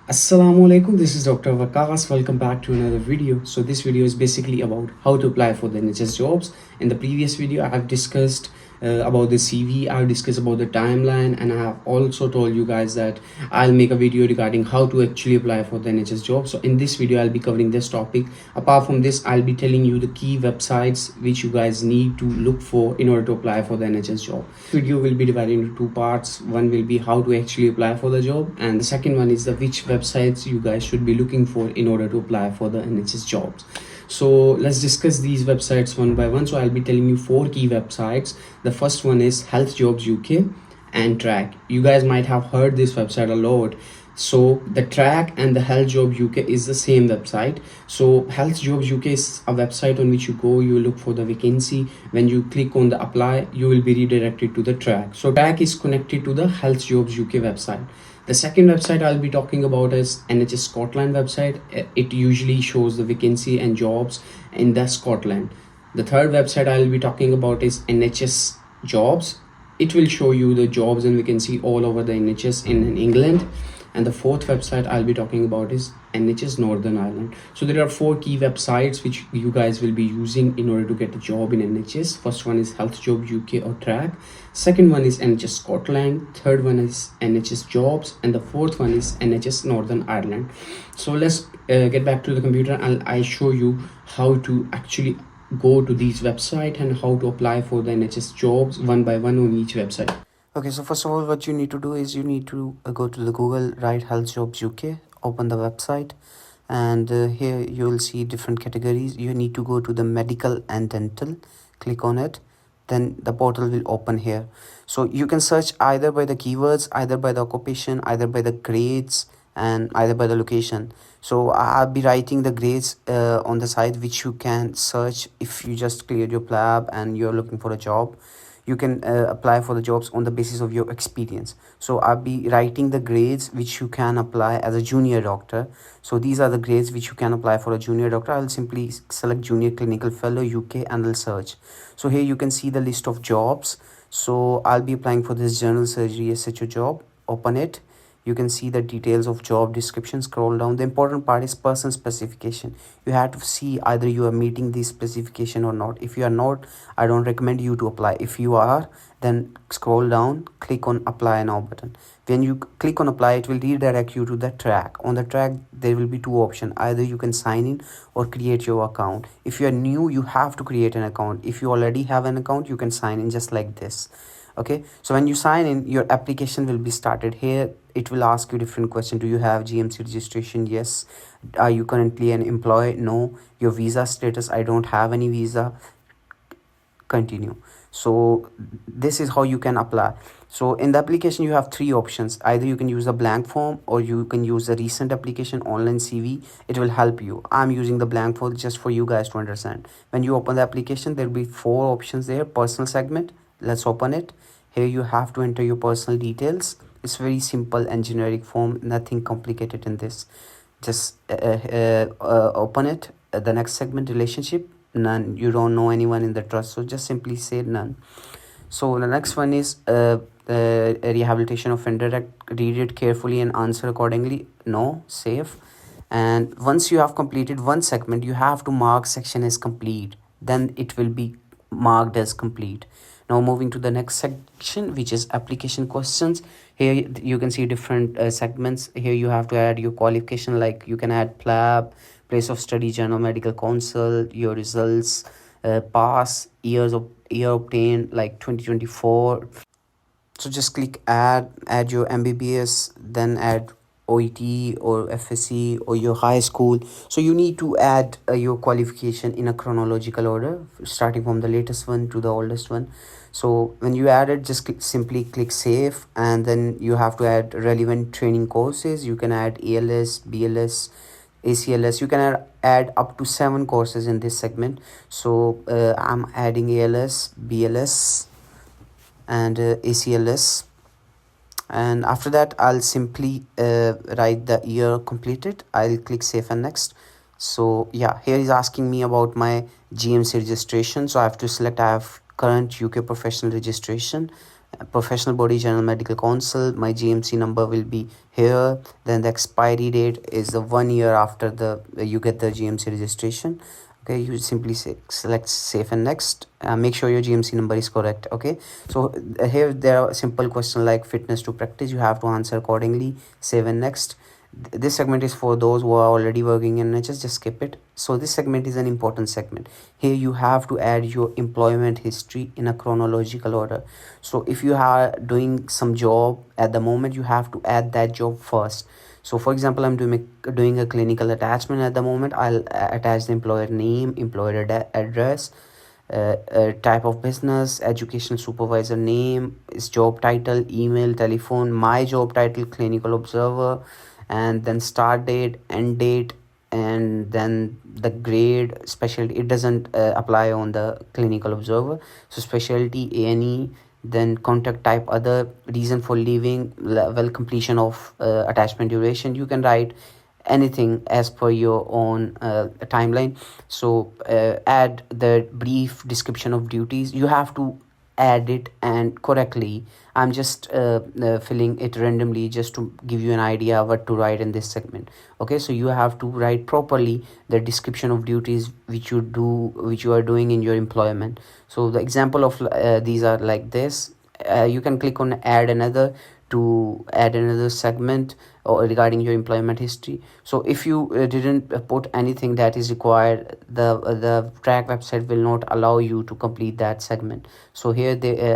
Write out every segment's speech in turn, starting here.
Assalamu alaikum, this is Dr. Waqas. Welcome back to another video. So this video is basically about how to apply for the NHS jobs. In the previous video I have discussed about the CV, I've discussed about the timeline, and I have also told you guys that I'll make a video regarding how to actually apply for the NHS job. So in this video I'll be covering this topic. Apart from this, I'll be telling you the key websites which you guys need to look for in order to apply for the NHS job. Video will be divided into two parts. One will be how to actually apply for the job, and the second one is the which websites you guys should be looking for in order to apply for the NHS jobs. So let's discuss these websites one by one. So I'll be telling you four key websites. The first one is HealthJobsUk and Trac. You guys might have heard this website a lot. So the Trac and the HealthJobsUk is the same website. So HealthJobsUk is a website on which you go, you look for the vacancy. When you click on the apply, you will be redirected to the Trac. So Trac is connected to the HealthJobsUk website. The second website I'll be talking about is NHS Scotland website. It usually shows the vacancy and jobs in the Scotland. The third website I'll be talking about is NHS Jobs. It will show you the jobs and vacancy all over the NHS in England. And the fourth website I'll be talking about is NHS Northern Ireland. So there are four key websites which you guys will be using in order to get a job in NHS. First one is HealthJobsUk or Trac. Second one is NHS Scotland. Third one is NHS Jobs, and the fourth one is NHS Northern Ireland. So let's get back to the computer and I'll show you how to actually go to these websites and how to apply for the NHS jobs one by one on each website. Okay, so first of all, what you need to do is you need to go to the Google, write HealthJobsUk, open the website, and here you will see different categories. You need to go to the medical and dental, click on it, then the portal will open here. So you can search either by the keywords, either by the occupation, either by the grades, and either by the location. So I'll be writing the grades on the side which you can search. If you just cleared your PLAB and you're looking for a job, you can apply for the jobs on the basis of your experience. So I'll be writing the grades which you can apply as a junior doctor. So these are the grades which you can apply for a junior doctor. I'll simply select junior clinical fellow UK and I'll search. So here you can see the list of jobs. So I'll be applying for this general surgery SHO job. Open it. You can see the details of job description. Scroll down. The important part is person specification. You have to see either you are meeting this specification or not. If you are not, I don't recommend you to apply. If you are, then scroll down, click on apply now button. When you click on apply, it will redirect you to the Trac. On the Trac, there will be two options. Either you can sign in or create your account. If you are new, you have to create an account. If you already have an account, you can sign in just like this. Okay, so when you sign in, your application will be started. Here it will ask you different questions. Do you have GMC registration? Yes. Are you currently an employee? No. Your visa status? I don't have any visa. Continue. So this is how you can apply. So in the application you have three options. Either you can use a blank form or you can use a recent application, online CV. It will help you. I'm using the blank form just for you guys to understand. When you open the application, there will be four options there. Personal segment. Let's open it. Here you have to enter your personal details. It's very simple and generic form, nothing complicated in this. Just open it. The next segment, relationship, none. You don't know anyone in the trust, so just simply say none. So the next one is rehabilitation offender. Read it carefully and answer accordingly. No. Save. And once you have completed one segment, you have to mark section as complete. Then it will be marked as complete. Now moving to the next section, which is application questions. Here you can see different segments. Here you have to add your qualification, like you can add PLAB, place of study, general medical council, your results, pass, year obtained, like 2024. So just click add your MBBS, then add OET or FSC or your high school. So you need to add your qualification in a chronological order, starting from the latest one to the oldest one. So when you add it, just simply click save, and then you have to add relevant training courses. You can add ALS, BLS, ACLS. You can add up to 7 courses in this segment. So I'm adding ALS, BLS and ACLS. And after that, I'll simply write the year completed. I'll click save and next. So yeah, here is asking me about my GMC registration. So I have to select I have current UK professional registration. professional body, general medical council. My GMC number will be here. Then the expiry date is the 1 year after the you get the GMC registration. Okay, you simply select save and next. Make sure your GMC number is correct. Okay, so here there are simple questions like fitness to practice. You have to answer accordingly. Save and next. This segment is for those who are already working in NHS. Just skip it. So this segment is an important segment. Here you have to add your employment history in a chronological order. So if you are doing some job at the moment, you have to add that job first. So for example, I'm doing a clinical attachment at the moment. I'll attach the employer name, employer address, type of business, education supervisor name, is job title, email, telephone, my job title, clinical observer, and then start date, end date, and then the grade, specialty. It doesn't apply on the clinical observer. So specialty, A&E, then contact type, other, reason for leaving, level, completion of attachment, duration. You can write anything as per your own timeline. So add the brief description of duties. You have to add it and correctly. I'm just filling it randomly just to give you an idea what to write in this segment. Okay, so you have to write properly the description of duties which you are doing in your employment. So the example of these are like this. You can click on add another to add another segment or regarding your employment history. So if you didn't put anything that is required, the Trac website will not allow you to complete that segment. So here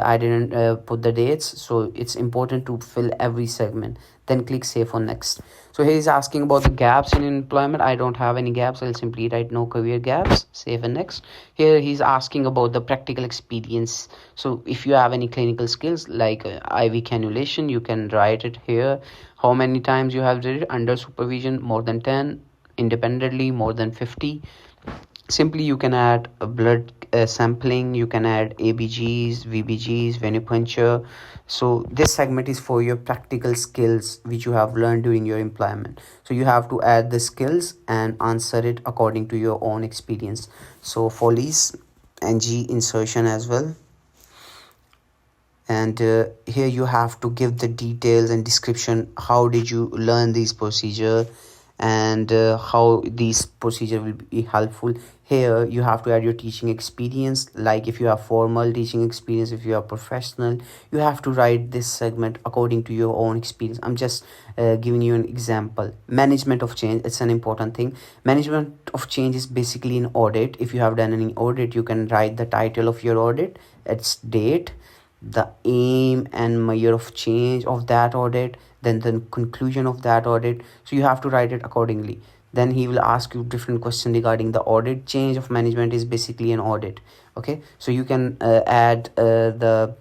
I didn't put the dates, so it's important to fill every segment. Then click save on next. So here he's asking about the gaps in employment. I don't have any gaps. I'll simply write no career gaps, save and next. Here he's asking about the practical experience. So if you have any clinical skills like IV cannulation, you can write it here. How many times you have did it under supervision, more than 10, independently more than 50. Simply you can add a blood sampling, you can add ABGs, VBGs, venipuncture. So this segment is for your practical skills which you have learned during your employment. So you have to add the skills and answer it according to your own experience. So Foley's NG insertion as well. And here you have to give the details and description. How did you learn this procedure and how these procedure will be helpful. Here you have to add your teaching experience, like if you have formal teaching experience, if you are professional, you have to write this segment according to your own experience. I'm just giving you an example. Management of change, it's an important thing. Management of change is basically an audit. If you have done any audit, you can write the title of your audit, its date, the aim and measure of change of that audit, then the conclusion of that audit. So you have to write it accordingly. Then he will ask you different questions regarding the audit. Change of management is basically an audit. Okay, so you can add the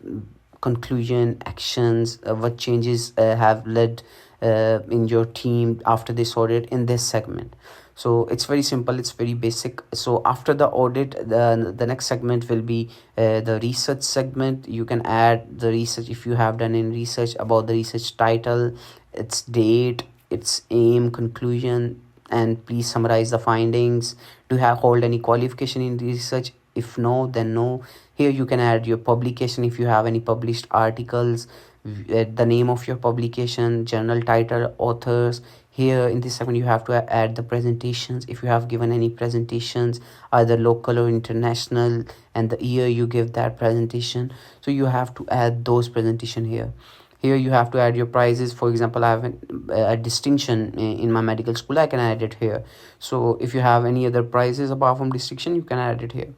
conclusion, actions, what changes have led in your team after this audit in this segment. So it's very simple, it's very basic. So after the audit, the next segment will be the research segment. You can add the research if you have done in research, about the research title, its date, its aim, conclusion, and please summarize the findings. Do you have hold any qualification in research? If no, then no. Here you can add your publication if you have any published articles, the name of your publication, journal title, authors. Here in this segment you have to add the presentations if you have given any presentations, either local or international, and the year you give that presentation. So you have to add those presentation here. Here you have to add your prizes. For example, I have a distinction in my medical school, I can add it here. So if you have any other prizes apart from distinction, you can add it here.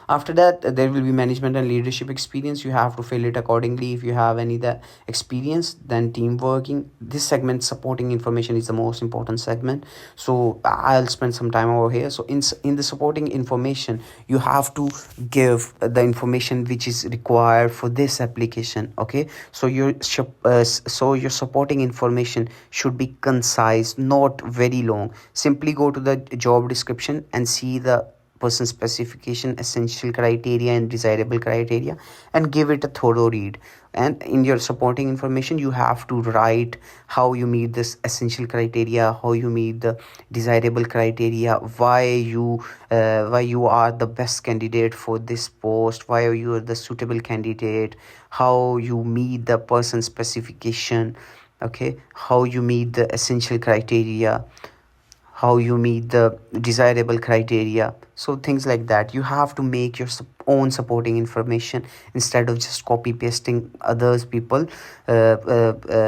After that, there will be management and leadership experience. You have to fill it accordingly. If you have any that experience, then team working. This segment, supporting information, is the most important segment. So I'll spend some time over here. So in the supporting information, you have to give the information which is required for this application. Okay, so your supporting information should be concise, not very long. Simply go to the job description and see the person specification, essential criteria and desirable criteria, and give it a thorough read. And in your supporting information, you have to write how you meet this essential criteria, how you meet the desirable criteria, why you are the best candidate for this post, why you are the suitable candidate, how you meet the person specification, okay, how you meet the essential criteria, how you meet the desirable criteria. So things like that, you have to make your own supporting information instead of just copy pasting others people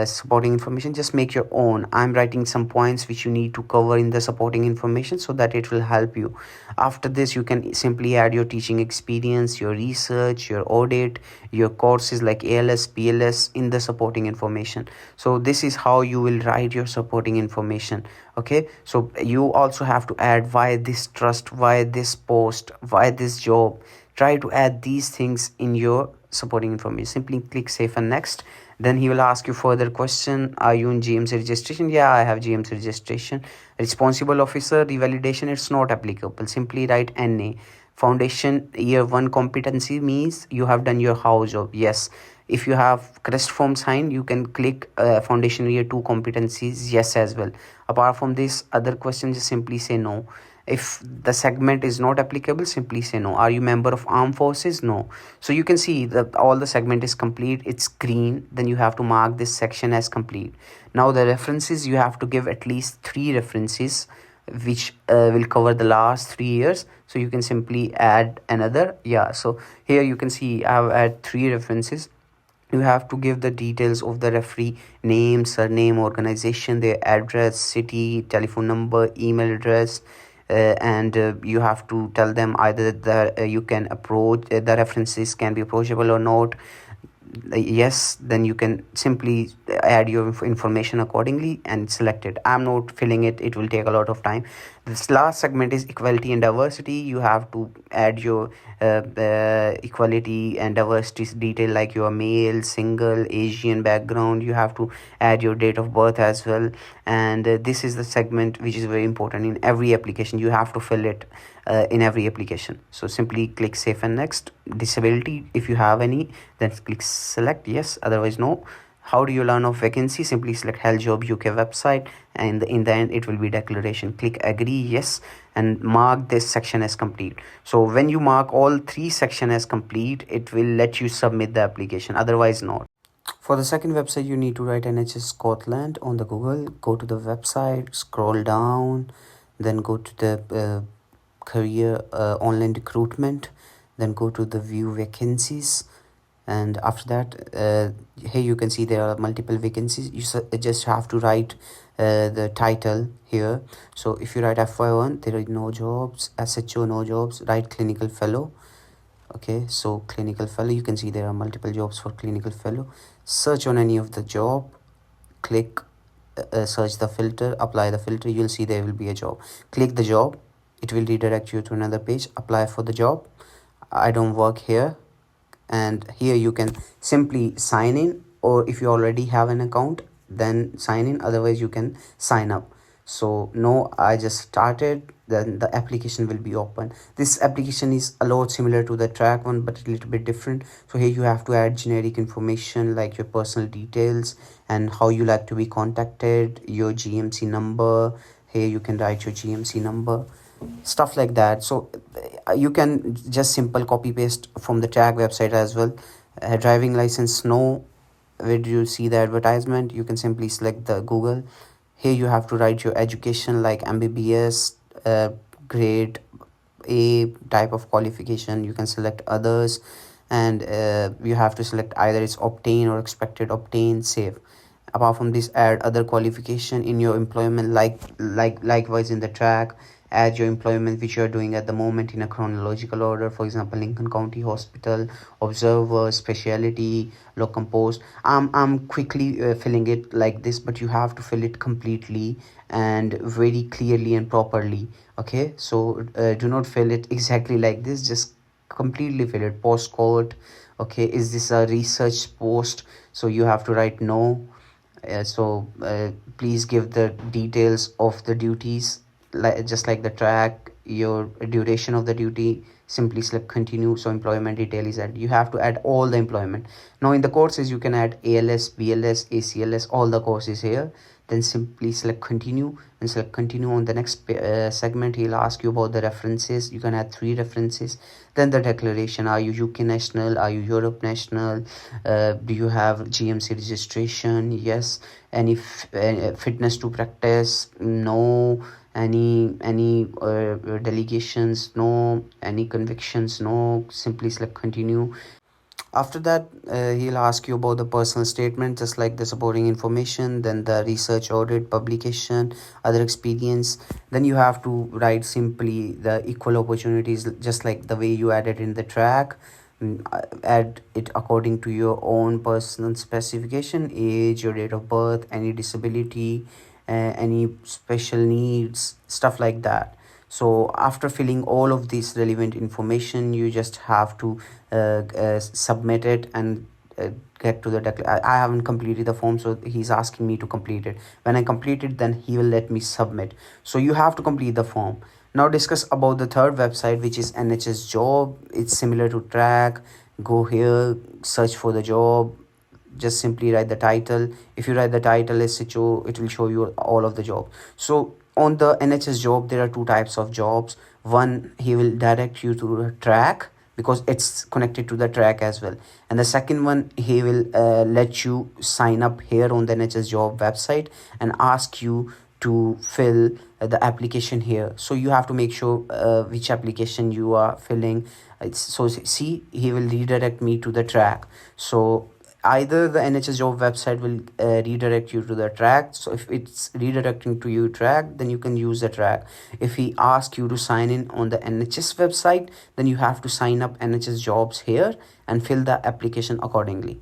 supporting information. Just make your own. I'm writing some points which you need to cover in the supporting information so that it will help you. After this, you can simply add your teaching experience, your research, your audit, your courses like ALS, PLS in the supporting information. So this is how you will write your supporting information. Okay, so you also have to add why this trust, why this post, why this job. Try to add these things in your supporting information. Simply click save and next. Then he will ask you further question. Are you in GMC registration? Yeah, I have GMC registration. Responsible officer revalidation, it's not applicable. Simply write NA. Foundation year 1 competency means you have done your house job. Yes. If you have crest form sign, you can click foundation year 2 competencies yes as well. Apart from this, other questions, just simply say no. If the segment is not applicable, simply say no. Are you member of armed forces? No. So you can see that all the segment is complete, it's green. Then you have to mark this section as complete. Now the references, you have to give at least 3 references which will cover the last 3 years. So you can simply add another. Yeah, so here you can see I have add 3 references. You have to give the details of the referee: name, surname, organization, their address, city, telephone number, email address, and you have to tell them either that you can approach the references can be approachable or not. Yes, then you can simply add your information accordingly and select it. I'm not filling it, it will take a lot of time. This last segment is equality and diversity. You have to add your equality and diversity detail, like your male, single, Asian background. You have to add your date of birth as well. And this is the segment which is very important in every application. You have to fill it in every application. So simply click save and next. Disability, if you have any, then click select yes, otherwise no. How do you learn of vacancy? Simply select HealthJobsUk website, and in the end it will be declaration. Click agree yes, and mark this section as complete. So when you mark all 3 sections as complete, it will let you submit the application, otherwise not. For the second website, you need to write NHS Scotland on the Google. Go to the website, scroll down, then go to the career online recruitment, then go to the view vacancies, and after that here you can see there are multiple vacancies. You just have to write the title here. So if you write FY1, there are no jobs. SHO, no jobs. Write clinical fellow. Okay, so clinical fellow, you can see there are multiple jobs for clinical fellow. Search on any of the job, click search the filter, apply the filter, you'll see there will be a job. Click the job, it will redirect you to another page. Apply for the job. I don't work here, and here you can simply sign in, or if you already have an account, then sign in, otherwise you can sign up. So no, I just started, then the application will be open. This application is a lot similar to the Trac one, but a little bit different. So here you have to add generic information like your personal details and how you like to be contacted, your GMC number. Here you can write your GMC number, stuff like that. So you can just simple copy paste from the Trac website as well. Driving license, no. Where do you see the advertisement? You can simply select the Google. Here you have to write your education like MBBS, grade A, type of qualification. You can select others, and you have to select either it's obtain or expected obtain, save. Apart from this, add other qualification in your employment, likewise in the Trac. Add your employment which you are doing at the moment in a chronological order. For example, Lincoln County Hospital, observer, specialty, locum post. I'm quickly filling it like this, but you have to fill it completely and very clearly and properly. Okay, so do not fill it exactly like this, just completely fill it. Postcode, okay, is this a research post? So you have to write no. Please give the details of the duties, just like the Trac. your duration of the duty, simply select continue. So employment detail is added. You have to add all the employment. Now in the courses you can add ALS, BLS, ACLS, all the courses here. Then simply select continue and select continue. On the next segment he'll ask you about the references. You can add 3 references. Then the declaration: are you UK national, are you Europe national, do you have GMC registration, yes, any fitness to practice, no, any delegations, no, any convictions, no. Simply select continue. After that he'll ask you about the personal statement, just like the supporting information, then the research, audit, publication, other experience. Then you have to write simply the equal opportunities, just like the way you added in the track. Add it according to your own personal specification: age, your date of birth, any disability, any special needs, stuff like that. So after filling all of this relevant information, you just have to submit it and get to the I haven't completed the form, so he's asking me to complete it. When I complete it, then he will let me submit. So you have to complete the form. Now discuss about the third website, which is NHS Job. It's similar to Trac. Go here, search for the job, just simply write the title. If you write the title as it will show you all of the jobs. So on the NHS Job there are 2 types of jobs. One, he will direct you to the Trac because it's connected to the Trac as well, and the second one, he will let you sign up here on the NHS Job website and ask you to fill the application here. So you have to make sure which application you are filling. So see, he will redirect me to the Trac. So either the NHS Job website will redirect you to the Trac. So if it's redirecting to you Trac, then you can use the Trac. If he asks you to sign in on the NHS website, then you have to sign up NHS Jobs here and fill the application accordingly.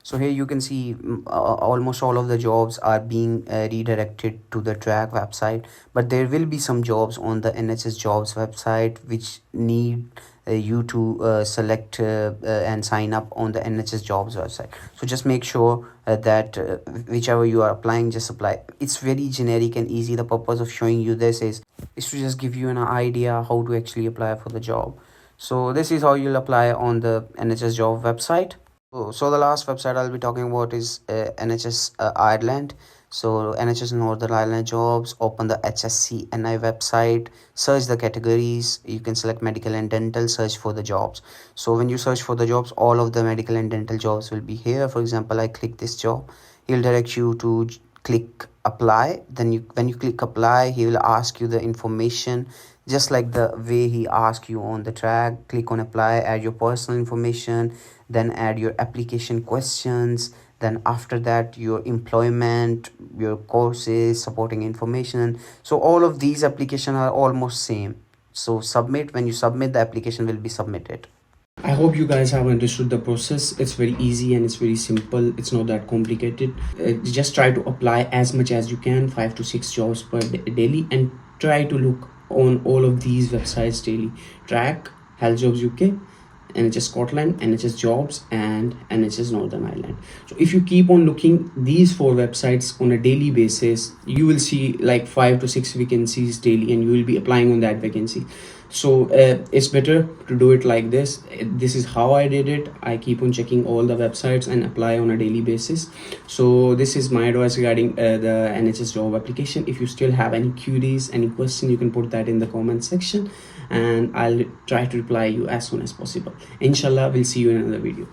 So here you can see almost all of the jobs are being redirected to the Trac website, but there will be some jobs on the NHS Jobs website which need you to select and sign up on the NHS Jobs website. So just make sure that whichever you are applying, just apply. It's very generic and easy. The purpose of showing you this is to just give you an idea how to actually apply for the job. So this is how you'll apply on the NHS Job website. So the last website I'll be talking about is NHS Ireland. So NHS Northern Ireland jobs. Open the HSCNI website, search the categories. You can select medical and dental, search for the jobs. So when you search for the jobs, all of the medical and dental jobs will be here. For example, I click this job, he'll direct you to click apply. Then when you click apply, he will ask you the information just like the way he asked you on the Trac. Click on apply, add your personal information, then add your application questions. Then after that, your employment, your courses, supporting information. So all of these applications are almost same. So submit. When you submit, the application will be submitted. I hope you guys have understood the process. It's very easy and it's very simple. It's not that complicated. Just try to apply as much as you can, 5 to 6 jobs per daily, and try to look on all of these websites daily: Trac, HealthJobsUk, NHS Scotland, NHS Jobs, and NHS Northern Ireland. So if you keep on looking these 4 websites on a daily basis, you will see like 5 to 6 vacancies daily, and you will be applying on that vacancy. So it's better to do it like this. This is how I did it. I keep on checking all the websites and apply on a daily basis. So this is my advice regarding the NHS job application. If you still have any queries, any question, you can put that in the comment section and I'll try to reply you as soon as possible. Inshallah, we'll see you in another video.